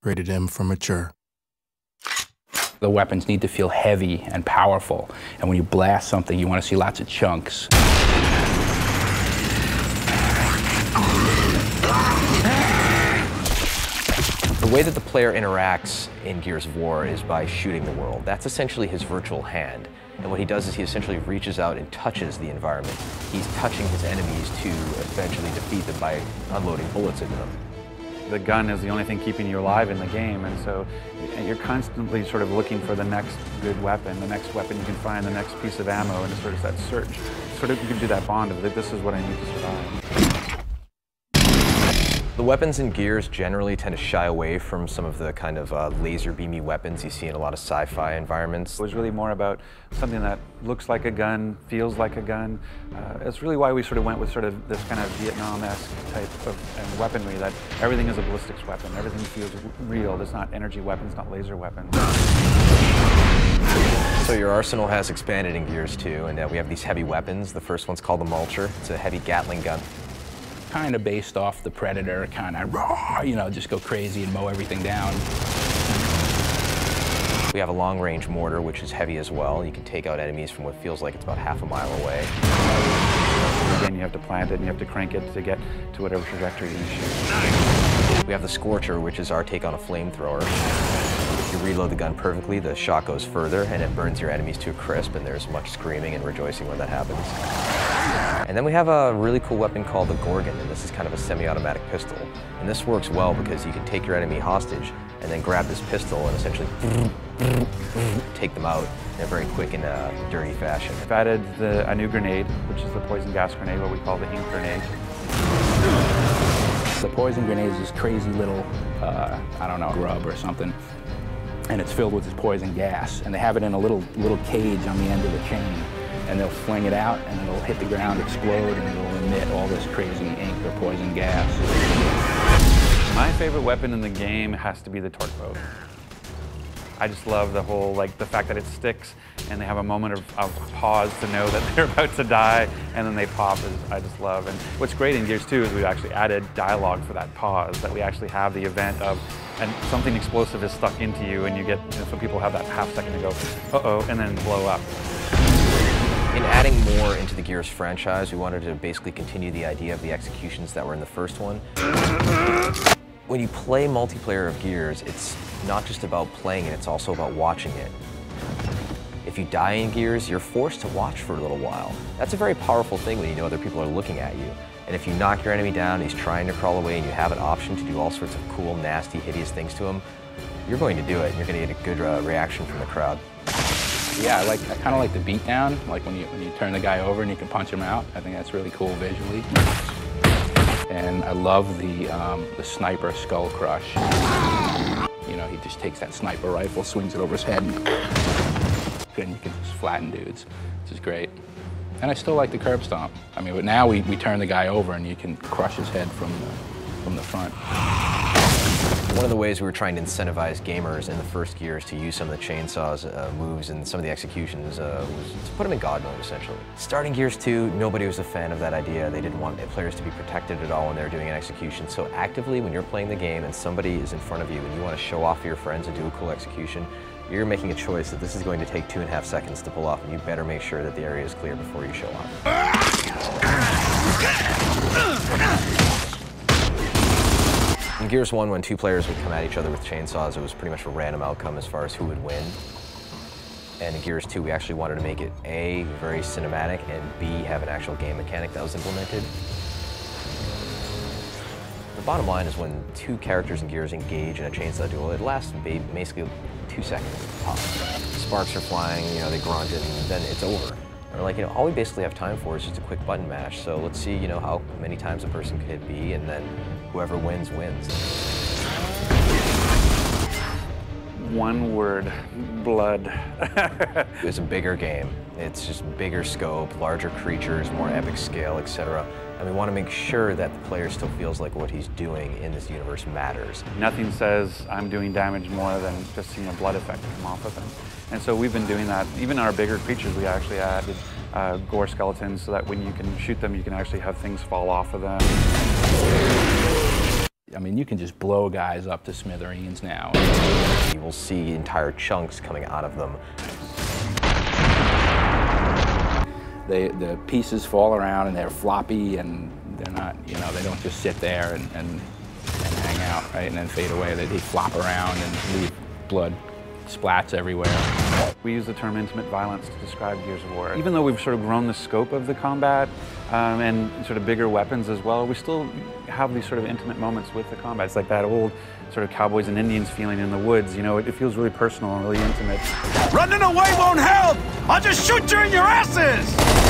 rated M for mature. The weapons need to feel heavy and powerful, and when you blast something, you want to see lots of chunks. The way that the player interacts in Gears of War is by shooting the world. That's essentially his virtual hand. And what he does is he essentially reaches out and touches the environment. He's touching his enemies to eventually defeat them by unloading bullets into them. The gun is the only thing keeping you alive in the game, and so you're constantly sort of looking for the next good weapon, the next weapon you can find, the next piece of ammo, and it's sort of that search. Sort of you can do that bond of this is what I need to survive. The weapons in Gears generally tend to shy away from some of the kind of laser beamy weapons you see in a lot of sci-fi environments. It was really more about something that looks like a gun, feels like a gun. It's really why we sort of went with sort of this kind of Vietnam-esque type of weaponry, that everything is a ballistics weapon, everything feels real. It's not energy weapons, not laser weapons. So your arsenal has expanded in Gears 2, and we have these heavy weapons. The first one's called the Mulcher. It's a heavy Gatling gun. Kind of based off the Predator, kind of raw, you know, just go crazy and mow everything down. We have a long-range mortar, which is heavy as well. You can take out enemies from what feels like it's about half a mile away. Again, you have to plant it and you have to crank it to get to whatever trajectory you shoot. We have the Scorcher, which is our take on a flamethrower. If you reload the gun perfectly, the shot goes further and it burns your enemies to a crisp, and there's much screaming and rejoicing when that happens. And then we have a really cool weapon called the Gorgon, and this is kind of a semi-automatic pistol. And this works well because you can take your enemy hostage and then grab this pistol and essentially take them out in a very quick and dirty fashion. We've added a new grenade, which is the poison gas grenade, what we call the ink grenade. The poison grenade is this crazy little, I don't know, grub or something, and it's filled with this poison gas, and they have it in a little cage on the end of the chain, and they'll fling it out, and it'll hit the ground, explode, and it'll emit all this crazy ink or poison gas. My favorite weapon in the game has to be the torque bow. I just love the whole, like, the fact that it sticks and they have a moment of pause to know that they're about to die, and then they pop. I just love. And what's great in Gears 2 is we've actually added dialogue for that pause, that we actually have the event of, and something explosive is stuck into you, and you get, so people have that half second to go, uh-oh, and then blow up. In adding more into the Gears franchise, we wanted to basically continue the idea of the executions that were in the first one. When you play multiplayer of Gears, it's not just about playing it, it's also about watching it. If you die in Gears, you're forced to watch for a little while. That's a very powerful thing when you know other people are looking at you. And if you knock your enemy down and he's trying to crawl away and you have an option to do all sorts of cool, nasty, hideous things to him, you're going to do it, and you're going to get a good reaction from the crowd. Yeah, I kind of like the beatdown, like when you turn the guy over and you can punch him out. I think that's really cool visually. And I love the sniper skull crush. You know, he just takes that sniper rifle, swings it over his head, and you can just flatten dudes, which is great. And I still like the curb stomp. I mean, but now we turn the guy over and you can crush his head from the front. One of the ways we were trying to incentivize gamers in the first Gears to use some of the chainsaws moves and some of the executions was to put them in God mode, essentially. Starting Gears 2, nobody was a fan of that idea. They didn't want players to be protected at all when they were doing an execution. So actively, when you're playing the game and somebody is in front of you and you want to show off to your friends and do a cool execution, you're making a choice that this is going to take 2.5 seconds to pull off, and you better make sure that the area is clear before you show off. In Gears 1, when two players would come at each other with chainsaws, it was pretty much a random outcome as far as who would win. And in Gears 2, we actually wanted to make it A, very cinematic, and B, have an actual game mechanic that was implemented. The bottom line is when two characters in Gears engage in a chainsaw duel, it lasts basically 2 seconds tops. Sparks are flying, you know, they grunt, and then it's over. We're like, you know, all we basically have time for is just a quick button mash, so let's see, you know, how many times a person could hit B, and then whoever wins, wins. One word, blood. It's a bigger game. It's just bigger scope, larger creatures, more epic scale, etc. And we want to make sure that the player still feels like what he's doing in this universe matters. Nothing says I'm doing damage more than just seeing a blood effect come off of them. And so we've been doing that. Even our bigger creatures, we actually added gore skeletons so that when you can shoot them, you can actually have things fall off of them. I mean, you can just blow guys up to smithereens now. You will see entire chunks coming out of them. The pieces fall around and they're floppy and they're not, you know, they don't just sit there and hang out, right, and then fade away. They flop around and leave blood splats everywhere. We use the term intimate violence to describe Gears of War. Even though we've sort of grown the scope of the combat and sort of bigger weapons as well, we still have these sort of intimate moments with the combat. It's like that old sort of cowboys and Indians feeling in the woods, you know, it feels really personal and really intimate. Running away won't help! I'll just shoot you in your asses!